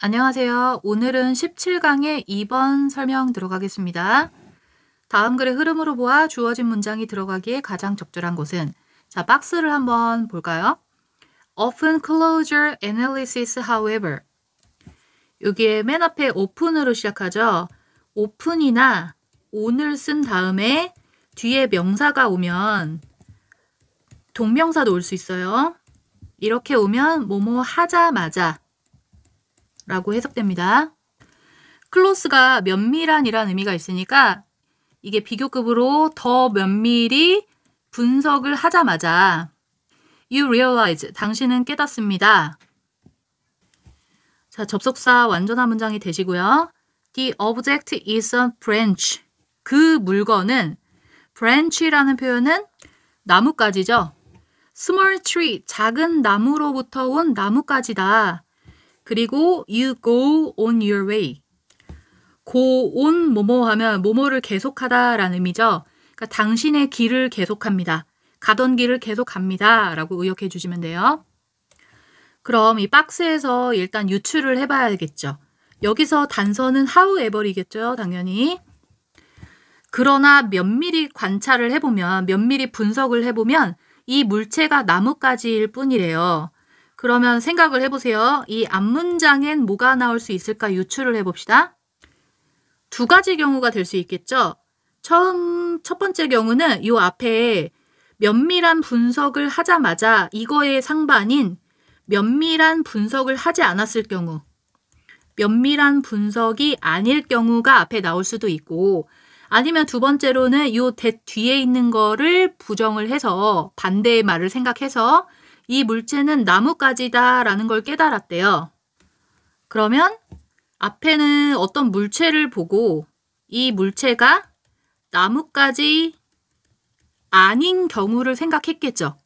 안녕하세요. 오늘은 17강의 2번 설명 들어가겠습니다. 다음 글의 흐름으로 보아 주어진 문장이 들어가기에 가장 적절한 곳은 자, 박스를 한번 볼까요? Often closure analysis, however. 여기에 맨 앞에 open으로 시작하죠. open이나 on을 쓴 다음에 뒤에 명사가 오면 동명사도 올 수 있어요. 이렇게 오면 뭐뭐 하자마자 라고 해석됩니다. close가 면밀한이라는 의미가 있으니까 이게 비교급으로 더 면밀히 분석을 하자마자 You realize, 당신은 깨닫습니다. 자, 접속사 완전한 문장이 되시고요. The object is a branch. 그 물건은 branch라는 표현은 나뭇가지죠. Small tree, 작은 나무로부터 온 나뭇가지다. 그리고 you go on your way. go on 뭐뭐 하면 뭐뭐를 계속하다 라는 의미죠. 그러니까 당신의 길을 계속합니다. 가던 길을 계속갑니다 라고 의역해 주시면 돼요. 그럼 이 박스에서 일단 유추를 해봐야겠죠. 여기서 단서는 however이겠죠. 당연히. 그러나 면밀히 관찰을 해보면, 면밀히 분석을 해보면 이 물체가 나뭇가지일 뿐이래요. 그러면 생각을 해보세요. 이 앞문장엔 뭐가 나올 수 있을까 유추를 해봅시다. 두 가지 경우가 될 수 있겠죠. 첫 번째 경우는 이 앞에 면밀한 분석을 하자마자 이거의 상반인 면밀한 분석을 하지 않았을 경우, 면밀한 분석이 아닐 경우가 앞에 나올 수도 있고, 아니면 두 번째로는 이 that 뒤에 있는 거를 부정을 해서 반대의 말을 생각해서 이 물체는 나뭇가지다 라는 걸 깨달았대요. 그러면 앞에는 어떤 물체를 보고 이 물체가 나뭇가지 아닌 경우를 생각했겠죠.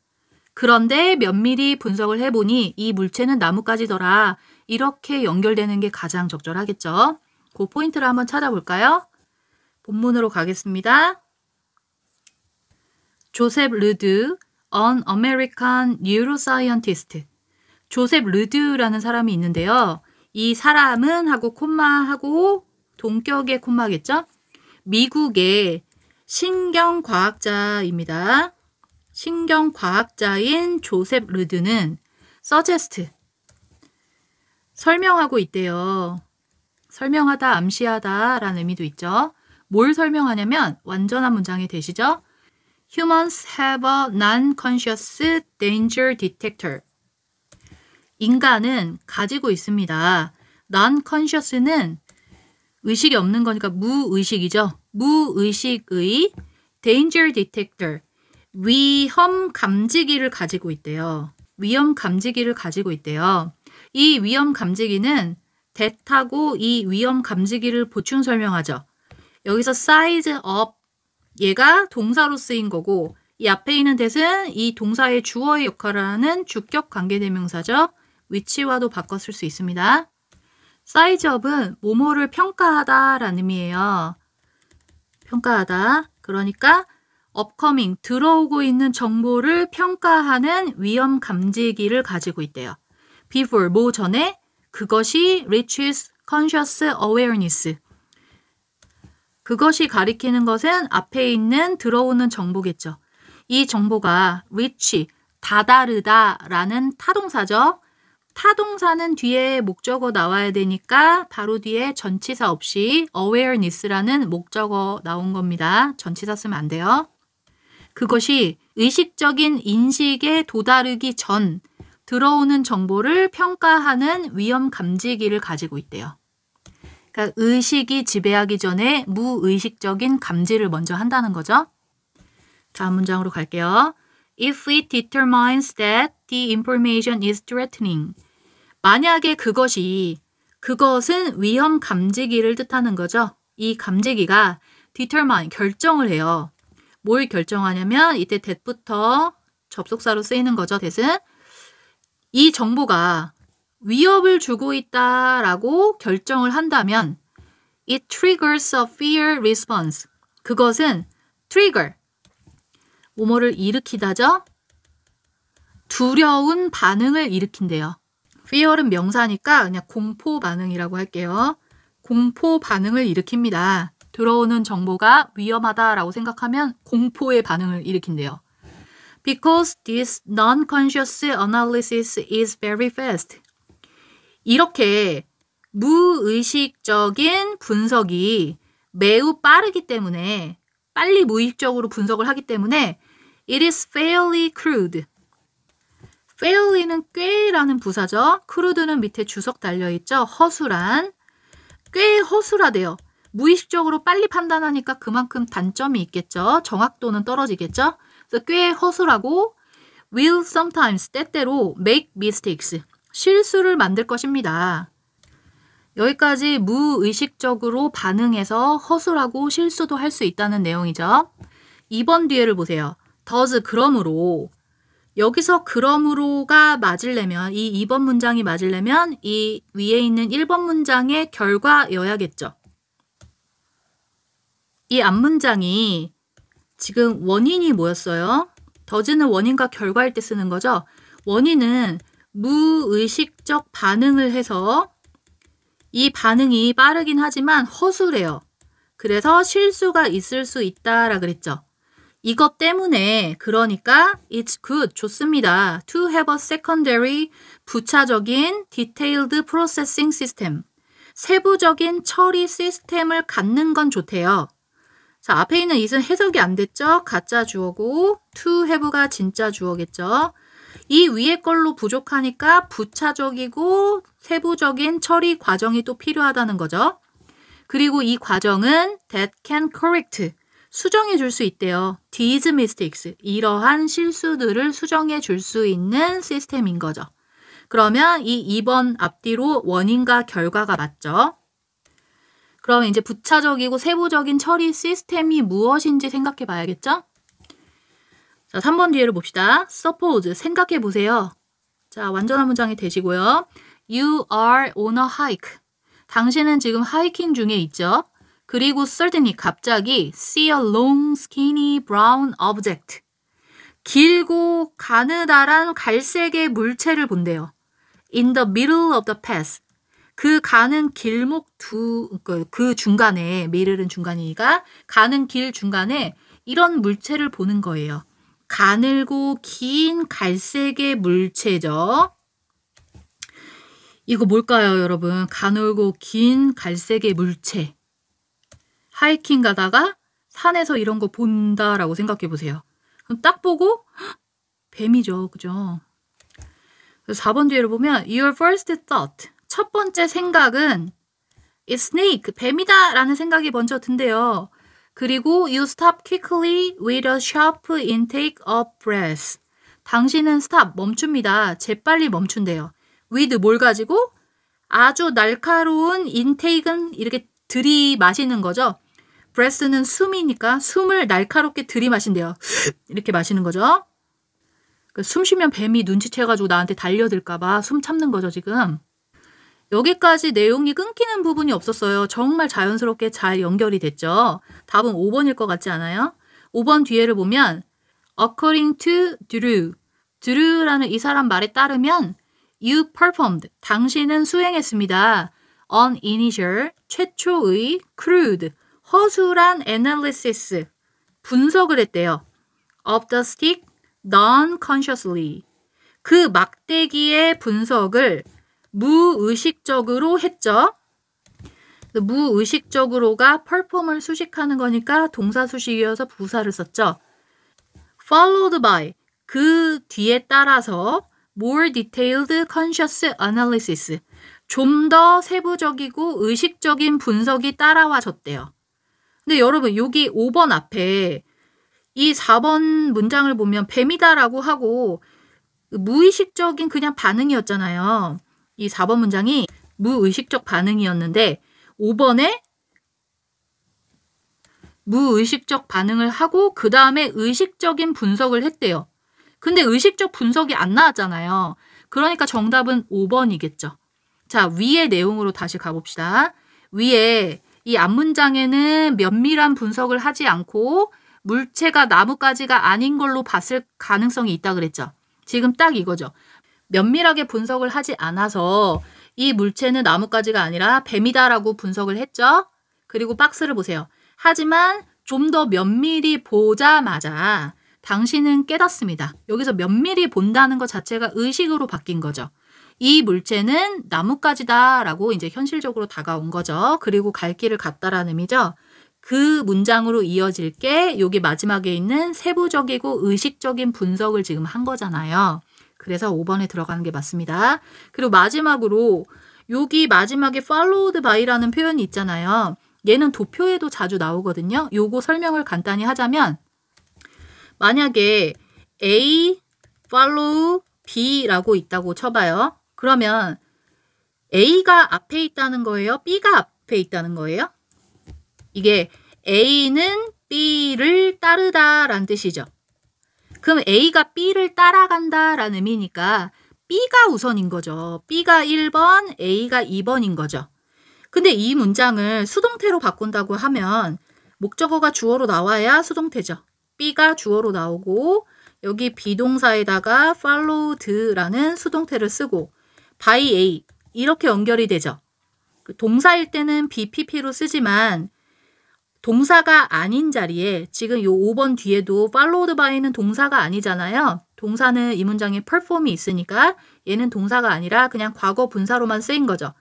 그런데 면밀히 분석을 해보니 이 물체는 나뭇가지더라. 이렇게 연결되는 게 가장 적절하겠죠. 그 포인트를 한번 찾아볼까요? 본문으로 가겠습니다. 조셉 르드, an American neuroscientist. 조셉 르드라는 사람이 있는데요. 이 사람은 하고 콤마하고 동격의 콤마겠죠? 미국의 신경과학자입니다. 신경과학자인 조셉 르드는 suggest, 설명하고 있대요. 설명하다, 암시하다 라는 의미도 있죠. 뭘 설명하냐면 완전한 문장이 되시죠? Humans have a non-conscious danger detector. 인간은 가지고 있습니다. non-conscious는 의식이 없는 거니까 무의식이죠. 무의식의 danger detector, 위험 감지기를 가지고 있대요. 위험 감지기를 가지고 있대요. 이 위험 감지기는 that하고 이 위험 감지기를 보충 설명하죠. 여기서 size up, 얘가 동사로 쓰인 거고 이 앞에 있는 that은 이 동사의 주어의 역할을 하는 주격 관계대명사죠. which와도 바꿔 쓸 수 있습니다. size up은 뭐뭐를 평가하다 라는 의미예요. 평가하다. 그러니까 upcoming, 들어오고 있는 정보를 평가하는 위험 감지기를 가지고 있대요. before, 뭐 전에 그것이 reaches conscious awareness. 그것이 가리키는 것은 앞에 있는 들어오는 정보겠죠. 이 정보가 reach, 다다르다 라는 타동사죠. 타동사는 뒤에 목적어 나와야 되니까 바로 뒤에 전치사 없이 awareness라는 목적어 나온 겁니다. 전치사 쓰면 안 돼요. 그것이 의식적인 인식에 도다르기 전 들어오는 정보를 평가하는 위험 감지기를 가지고 있대요. 그러니까 의식이 지배하기 전에 무의식적인 감지를 먼저 한다는 거죠. 다음 문장으로 갈게요. If it determines that the information is threatening. 만약에 그것은 위험 감지기를 뜻하는 거죠. 이 감지기가 determine, 결정을 해요. 뭘 결정하냐면 이때 that부터 접속사로 쓰이는 거죠. that은 이 정보가 위협을 주고 있다라고 결정을 한다면 it triggers a fear response. 그것은 trigger, 뭐뭐를 일으키다죠. 두려운 반응을 일으킨대요. fear은 명사니까 그냥 공포 반응이라고 할게요. 공포 반응을 일으킵니다. 들어오는 정보가 위험하다라고 생각하면 공포의 반응을 일으킨대요. Because this non-conscious analysis is very fast. 이렇게 무의식적인 분석이 매우 빠르기 때문에 빨리 무의식적으로 분석을 하기 때문에 it is fairly crude. fairly는 꽤라는 부사죠. crude는 밑에 주석 달려있죠. 허술한. 꽤 허술하대요. 무의식적으로 빨리 판단하니까 그만큼 단점이 있겠죠. 정확도는 떨어지겠죠. 그래서 꽤 허술하고 will sometimes 때때로 make mistakes. 실수를 만들 것입니다. 여기까지 무의식적으로 반응해서 허술하고 실수도 할 수 있다는 내용이죠. 2번 뒤에를 보세요. does 그러므로 여기서 그러므로가 맞으려면 이 2번 문장이 맞으려면 이 위에 있는 1번 문장의 결과여야겠죠. 이 앞문장이 지금 원인이 뭐였어요? does는 원인과 결과일 때 쓰는 거죠. 원인은 무의식적 반응을 해서 이 반응이 빠르긴 하지만 허술해요. 그래서 실수가 있을 수 있다라 그랬죠. 이것 때문에 그러니까 it's good, 좋습니다. to have a secondary, 부차적인 detailed processing system. 세부적인 처리 시스템을 갖는 건 좋대요. 자, 앞에 있는 it은 해석이 안 됐죠? 가짜 주어고 to have가 진짜 주어겠죠. 이 위에 걸로 부족하니까 부차적이고 세부적인 처리 과정이 또 필요하다는 거죠. 그리고 이 과정은 that can correct, 수정해 줄 수 있대요. these mistakes, 이러한 실수들을 수정해 줄 수 있는 시스템인 거죠. 그러면 이 2번 앞뒤로 원인과 결과가 맞죠. 그러면 이제 부차적이고 세부적인 처리 시스템이 무엇인지 생각해 봐야겠죠? 자, 3번 뒤에를 봅시다. suppose, 생각해 보세요. 자, 완전한 문장이 되시고요. You are on a hike. 당신은 지금 하이킹 중에 있죠. 그리고 suddenly, 갑자기 see a long, skinny, brown object. 길고 가느다란 갈색의 물체를 본대요. In the middle of the path. 그 가는 길목 그 중간에, middle은 중간이니까 가는 길 중간에 이런 물체를 보는 거예요. 가늘고 긴 갈색의 물체죠. 이거 뭘까요, 여러분? 가늘고 긴 갈색의 물체. 하이킹 가다가 산에서 이런 거 본다라고 생각해 보세요. 그럼 딱 보고 뱀이죠, 그죠? 4번 뒤에를 보면 your first thought, 첫 번째 생각은 it's snake, 뱀이다 라는 생각이 먼저 든대요. 그리고 you stop quickly with a sharp intake of breath. 당신은 stop, 멈춥니다. 재빨리 멈춘대요. with 뭘 가지고? 아주 날카로운 intake은 이렇게 들이마시는 거죠. breath는 숨이니까 숨을 날카롭게 들이마신대요. 이렇게 마시는 거죠. 숨 쉬면 뱀이 눈치채가지고 나한테 달려들까봐 숨 참는 거죠, 지금. 여기까지 내용이 끊기는 부분이 없었어요. 정말 자연스럽게 잘 연결이 됐죠. 답은 5번일 것 같지 않아요? 5번 뒤에를 보면 according to Drew, Drew라는 이 사람 말에 따르면 you performed, 당신은 수행했습니다. an initial, 최초의 crude, 허술한 analysis, 분석을 했대요. of the stick non-consciously, 그 막대기의 분석을 무의식적으로 했죠. 무의식적으로가 perform을 수식하는 거니까 동사 수식이어서 부사를 썼죠. followed by, 그 뒤에 따라서 more detailed conscious analysis, 좀 더 세부적이고 의식적인 분석이 따라와 줬대요. 근데 여러분 여기 5번 앞에 이 4번 문장을 보면 뱀이다라고 하고 무의식적인 그냥 반응이었잖아요. 이 4번 문장이 무의식적 반응이었는데 5번에 무의식적 반응을 하고 그 다음에 의식적인 분석을 했대요. 근데 의식적 분석이 안 나왔잖아요. 그러니까 정답은 5번이겠죠. 자, 위의 내용으로 다시 가봅시다. 위에 이 앞문장에는 면밀한 분석을 하지 않고 물체가 나뭇가지가 아닌 걸로 봤을 가능성이 있다 그랬죠. 지금 딱 이거죠. 면밀하게 분석을 하지 않아서 이 물체는 나뭇가지가 아니라 뱀이다라고 분석을 했죠. 그리고 박스를 보세요. 하지만 좀 더 면밀히 보자마자 당신은 깨닫습니다. 여기서 면밀히 본다는 것 자체가 의식으로 바뀐 거죠. 이 물체는 나뭇가지다라고 이제 현실적으로 다가온 거죠. 그리고 갈 길을 갔다라는 의미죠. 그 문장으로 이어질 게 여기 마지막에 있는 세부적이고 의식적인 분석을 지금 한 거잖아요. 그래서 5번에 들어가는 게 맞습니다. 그리고 마지막으로 여기 마지막에 followed by라는 표현이 있잖아요. 얘는 도표에도 자주 나오거든요. 요거 설명을 간단히 하자면 만약에 A follow B라고 있다고 쳐봐요. 그러면 A가 앞에 있다는 거예요? B가 앞에 있다는 거예요? 이게 A는 B를 따르다라는 뜻이죠. 그럼 A가 B를 따라간다라는 의미니까 B가 우선인 거죠. B가 1번, A가 2번인 거죠. 근데 이 문장을 수동태로 바꾼다고 하면 목적어가 주어로 나와야 수동태죠. B가 주어로 나오고 여기 비동사에다가 followed라는 수동태를 쓰고 by A 이렇게 연결이 되죠. 동사일 때는 BPP로 쓰지만 동사가 아닌 자리에 지금 요 5번 뒤에도 followed by는 동사가 아니잖아요. 동사는 이 문장에 perform이 있으니까 얘는 동사가 아니라 그냥 과거 분사로만 쓰인 거죠.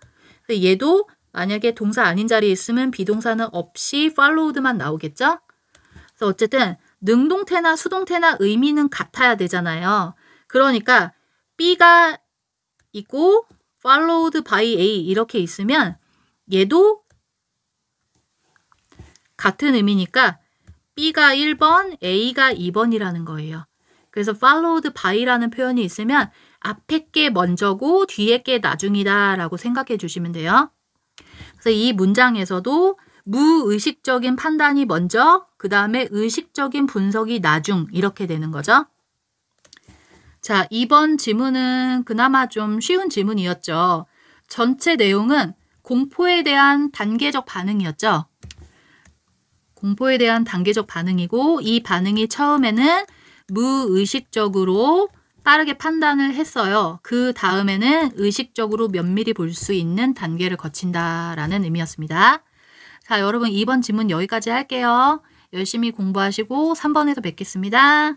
얘도 만약에 동사 아닌 자리에 있으면 비동사는 없이 followed만 나오겠죠. 그래서 어쨌든 능동태나 수동태나 의미는 같아야 되잖아요. 그러니까 B가 있고 followed by A 이렇게 있으면 얘도 같은 의미니까 B가 1번, A가 2번이라는 거예요. 그래서 followed by라는 표현이 있으면 앞에 게 먼저고 뒤에 게 나중이다 라고 생각해 주시면 돼요. 그래서 이 문장에서도 무의식적인 판단이 먼저, 그 다음에 의식적인 분석이 나중 이렇게 되는 거죠. 자, 2번 지문은 그나마 좀 쉬운 지문이었죠. 전체 내용은 공포에 대한 단계적 반응이었죠. 공포에 대한 단계적 반응이고 이 반응이 처음에는 무의식적으로 빠르게 판단을 했어요. 그 다음에는 의식적으로 면밀히 볼 수 있는 단계를 거친다라는 의미였습니다. 자, 여러분 2번 지문 여기까지 할게요. 열심히 공부하시고 3번에서 뵙겠습니다.